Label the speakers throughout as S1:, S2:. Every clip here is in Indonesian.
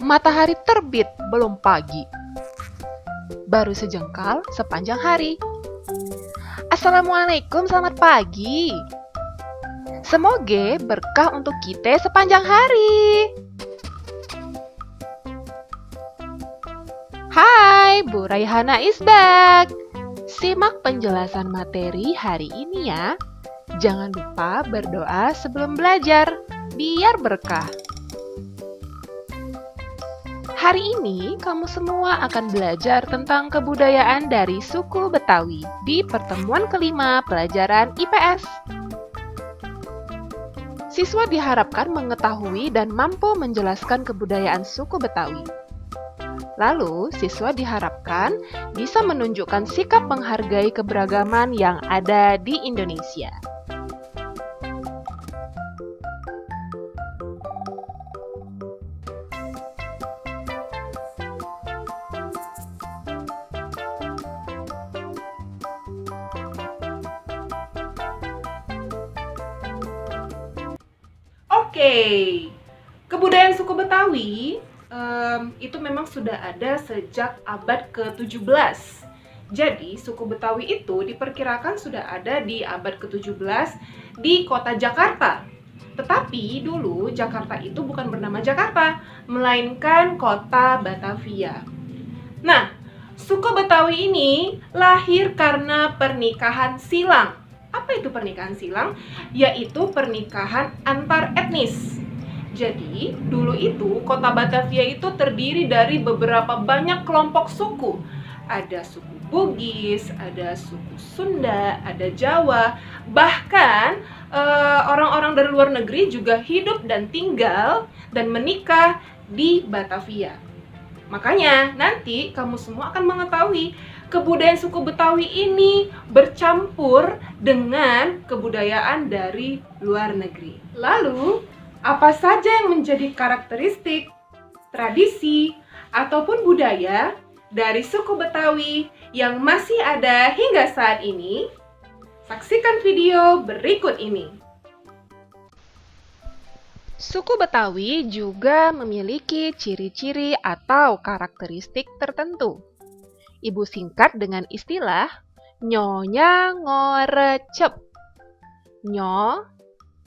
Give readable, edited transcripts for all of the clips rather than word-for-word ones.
S1: Matahari terbit belum pagi. Baru sejengkal sepanjang hari. Assalamualaikum, selamat pagi. Semoga berkah untuk kita sepanjang hari. Hai, Bu Raihana is back. Simak penjelasan materi hari ini ya. Jangan lupa berdoa sebelum belajar, biar berkah. Hari ini kamu semua akan belajar tentang kebudayaan dari suku Betawi di pertemuan kelima pelajaran IPS. Siswa diharapkan mengetahui dan mampu menjelaskan kebudayaan suku Betawi. Lalu, siswa diharapkan bisa menunjukkan sikap menghargai keberagaman yang ada di Indonesia.
S2: Oke, kebudayaan suku Betawi itu memang sudah ada sejak abad ke-17. Jadi, suku Betawi itu diperkirakan sudah ada di abad ke-17 di kota Jakarta. Tetapi dulu Jakarta itu bukan bernama Jakarta, melainkan kota Batavia. Nah, suku Betawi ini lahir karena pernikahan silang. Apa itu pernikahan silang? Yaitu pernikahan antar etnis. Jadi, dulu itu kota Batavia itu terdiri dari beberapa banyak kelompok suku. Ada suku Bugis, ada suku Sunda, ada Jawa. Bahkan orang-orang dari luar negeri juga hidup dan tinggal dan menikah di Batavia. Makanya nanti kamu semua akan mengetahui kebudayaan suku Betawi ini bercampur dengan kebudayaan dari luar negeri. Lalu, apa saja yang menjadi karakteristik, tradisi, ataupun budaya dari suku Betawi yang masih ada hingga saat ini? Saksikan video berikut ini.
S1: Suku Betawi juga memiliki ciri-ciri atau karakteristik tertentu. Ibu singkat dengan istilah Nyonya Ngorecep. Nyo,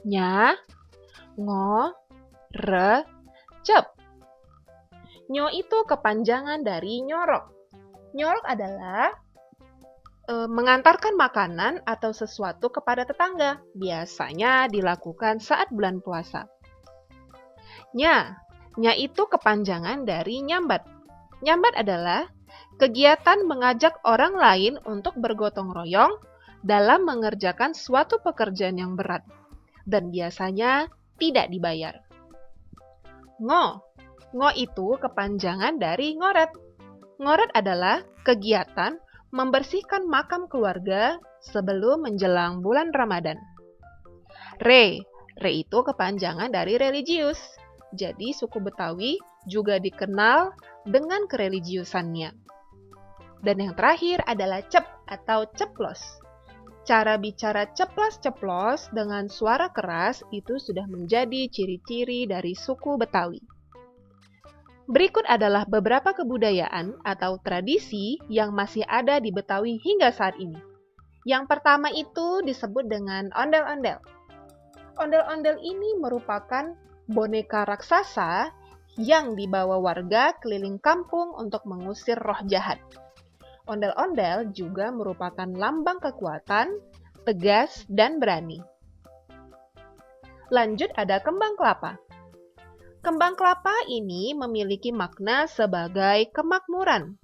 S1: nya, ngo, re, cep. Nyo itu kepanjangan dari nyorok. Nyorok adalah mengantarkan makanan atau sesuatu kepada tetangga. Biasanya dilakukan saat bulan puasa. Nya itu kepanjangan dari nyambat. Nyambat adalah kegiatan mengajak orang lain untuk bergotong royong dalam mengerjakan suatu pekerjaan yang berat dan biasanya tidak dibayar. Ngo itu kepanjangan dari ngoret. Ngoret adalah kegiatan membersihkan makam keluarga sebelum menjelang bulan Ramadan. Re itu kepanjangan dari religius. Jadi suku Betawi juga dikenal dengan kereligiusannya. Dan yang terakhir adalah cep atau ceplos. Cara bicara ceplos-ceplos dengan suara keras itu sudah menjadi ciri-ciri dari suku Betawi. Berikut adalah beberapa kebudayaan atau tradisi yang masih ada di Betawi hingga saat ini. Yang pertama itu disebut dengan ondel-ondel. Ondel-ondel ini merupakan boneka raksasa yang dibawa warga keliling kampung untuk mengusir roh jahat. Ondel-ondel juga merupakan lambang kekuatan, tegas, dan berani. Lanjut ada kembang kelapa. Kembang kelapa ini memiliki makna sebagai kemakmuran.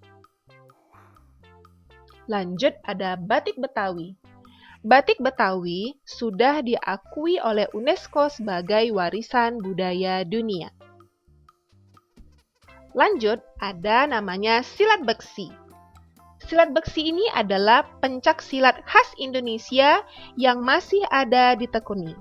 S1: Lanjut ada batik Betawi. Batik Betawi sudah diakui oleh UNESCO sebagai warisan budaya dunia. Lanjut ada namanya silat beksi. Silat beksi ini adalah pencak silat khas Indonesia yang masih ada ditekuni.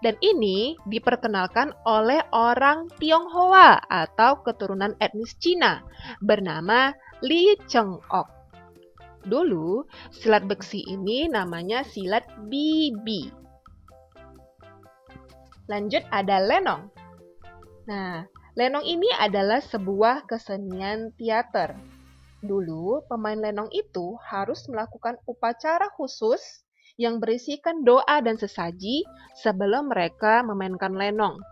S1: Dan ini diperkenalkan oleh orang Tionghoa atau keturunan etnis Cina bernama Li Cheng-ok. Dulu, silat beksi ini namanya silat bibi. Lanjut ada lenong. Nah, Lenong ini adalah sebuah kesenian teater. Dulu, pemain lenong itu harus melakukan upacara khusus yang berisikan doa dan sesaji sebelum mereka memainkan lenong.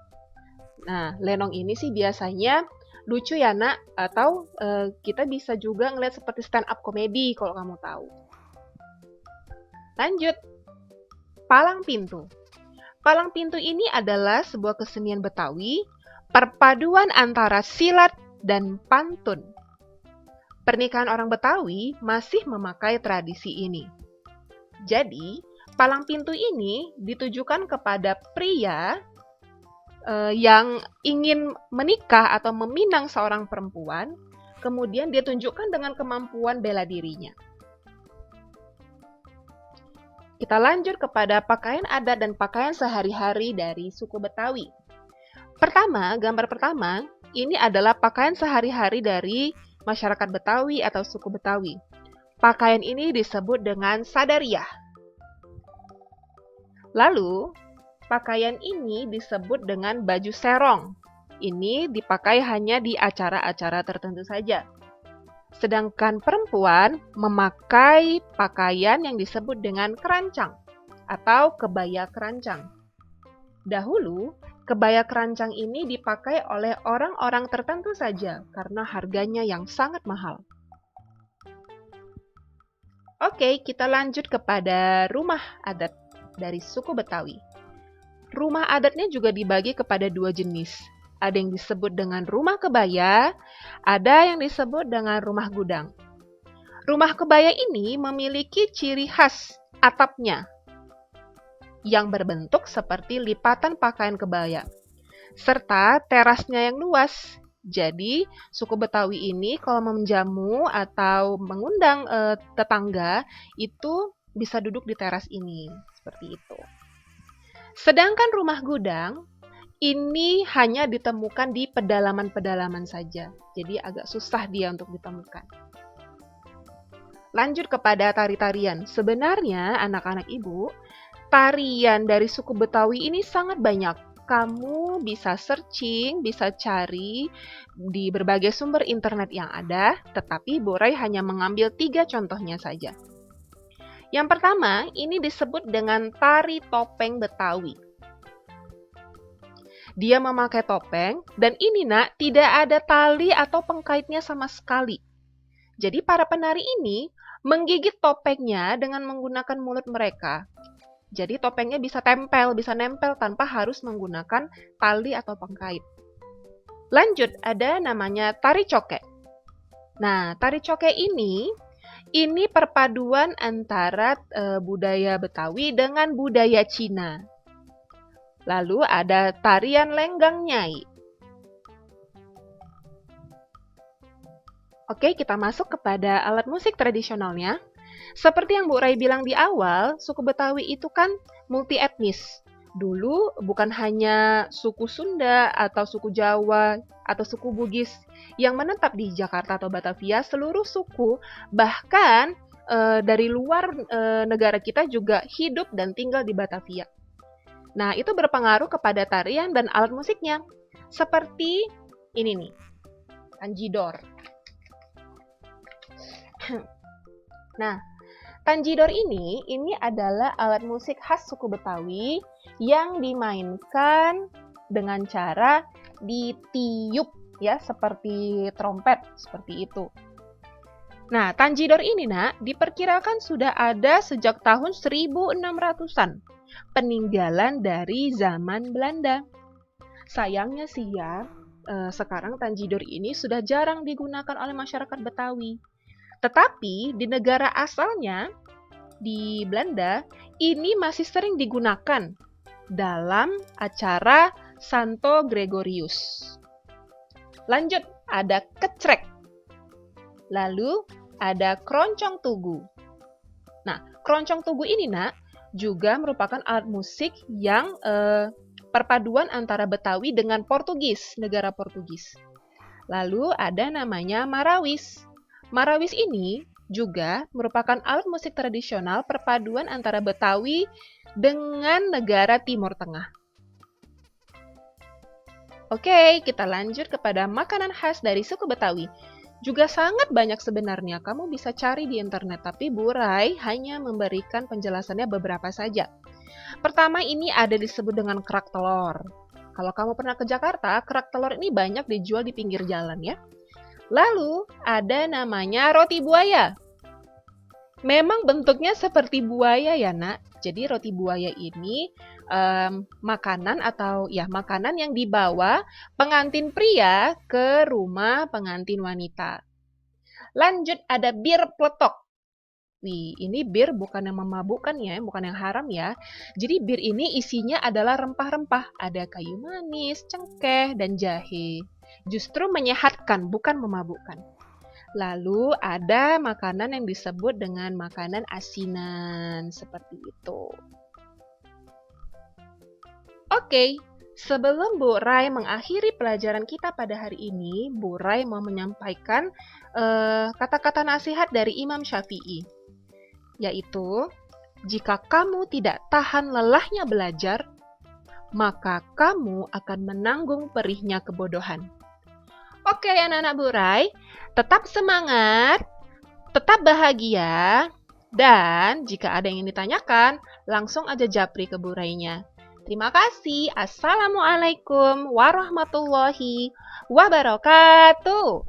S1: Nah, lenong ini sih biasanya lucu ya, Nak, atau kita bisa juga ngeliat seperti stand up komedi kalau kamu tahu. Lanjut, palang pintu. Palang pintu ini adalah sebuah kesenian Betawi, perpaduan antara silat dan pantun. Pernikahan orang Betawi masih memakai tradisi ini. Jadi, palang pintu ini ditujukan kepada pria yang ingin menikah atau meminang seorang perempuan, kemudian dia tunjukkan dengan kemampuan bela dirinya. Kita lanjut kepada pakaian adat dan pakaian sehari-hari dari suku Betawi. Pertama, gambar pertama, ini adalah pakaian sehari-hari dari masyarakat Betawi atau suku Betawi. Pakaian ini disebut dengan sadariah. Lalu, pakaian ini disebut dengan baju serong. Ini dipakai hanya di acara-acara tertentu saja. Sedangkan perempuan memakai pakaian yang disebut dengan kerancang atau kebaya kerancang. Dahulu, kebaya kerancang ini dipakai oleh orang-orang tertentu saja karena harganya yang sangat mahal. Oke, kita lanjut kepada rumah adat dari suku Betawi. Rumah adatnya juga dibagi kepada dua jenis. Ada yang disebut dengan rumah kebaya, ada yang disebut dengan rumah gudang. Rumah kebaya ini memiliki ciri khas atapnya yang berbentuk seperti lipatan pakaian kebaya, serta terasnya yang luas. Jadi, suku Betawi ini kalau menjamu atau mengundang tetangga itu bisa duduk di teras ini, seperti itu. Sedangkan rumah gudang ini hanya ditemukan di pedalaman-pedalaman saja, jadi agak susah dia untuk ditemukan. Lanjut kepada tari-tarian. Sebenarnya anak-anak ibu, tarian dari suku Betawi ini sangat banyak. Kamu bisa searching, bisa cari di berbagai sumber internet yang ada, tetapi Bu Rai hanya mengambil 3 contohnya saja. Yang pertama, ini disebut dengan tari topeng Betawi. Dia memakai topeng, dan ini Nak, tidak ada tali atau pengkaitnya sama sekali. Jadi para penari ini menggigit topengnya dengan menggunakan mulut mereka. Jadi topengnya bisa nempel tanpa harus menggunakan tali atau pengkait. Lanjut, ada namanya tari coke. Nah, tari coke ini perpaduan antara budaya Betawi dengan budaya Cina. Lalu ada tarian lenggang nyai. Oke, kita masuk kepada alat musik tradisionalnya. Seperti yang Bu Rai bilang di awal, suku Betawi itu kan multi etnis. Dulu bukan hanya suku Sunda atau suku Jawa atau suku Bugis yang menetap di Jakarta atau Batavia, seluruh suku bahkan dari luar negara kita juga hidup dan tinggal di Batavia. Nah, itu berpengaruh kepada tarian dan alat musiknya. Seperti ini nih, tanjidor. Nah, tanjidor ini adalah alat musik khas suku Betawi yang dimainkan dengan cara ditiup ya, seperti trompet, seperti itu. Nah, tanjidor ini Nak, diperkirakan sudah ada sejak tahun 1600-an. Peninggalan dari zaman Belanda. Sayangnya sih ya, sekarang tanjidor ini sudah jarang digunakan oleh masyarakat Betawi. Tetapi di negara asalnya, di Belanda, ini masih sering digunakan dalam acara Santo Gregorius. Lanjut, ada kecrek. Lalu ada keroncong tugu. Nah, keroncong tugu ini Nak, juga merupakan alat musik yang perpaduan antara Betawi dengan Portugis, negara Portugis. Lalu ada namanya marawis. Marawis ini juga merupakan alat musik tradisional perpaduan antara Betawi dengan negara Timur Tengah. Oke, kita lanjut kepada makanan khas dari suku Betawi. Juga sangat banyak sebenarnya, kamu bisa cari di internet, tapi Bu Rai hanya memberikan penjelasannya beberapa saja. Pertama ini ada disebut dengan kerak telur. Kalau kamu pernah ke Jakarta, kerak telur ini banyak dijual di pinggir jalan ya. Lalu ada namanya roti buaya. Memang bentuknya seperti buaya ya nak. Jadi roti buaya ini makanan atau ya makanan yang dibawa pengantin pria ke rumah pengantin wanita. Lanjut ada bir peletok. Wih, ini bir bukan yang memabukkan ya, bukan yang haram ya. Jadi bir ini isinya adalah rempah-rempah. Ada kayu manis, cengkeh, dan jahe. Justru menyehatkan, bukan memabukkan. Lalu ada makanan yang disebut dengan makanan asinan, seperti itu. Oke, sebelum Bu Rai mengakhiri pelajaran kita pada hari ini, Bu Rai mau menyampaikan kata-kata nasihat dari Imam Syafi'i, yaitu, jika kamu tidak tahan lelahnya belajar, maka kamu akan menanggung perihnya kebodohan. Oke anak-anak Bu Rai, tetap semangat, tetap bahagia, dan jika ada yang ingin ditanyakan, langsung aja japri ke Bu Rainya. Terima kasih. Assalamualaikum warahmatullahi wabarakatuh.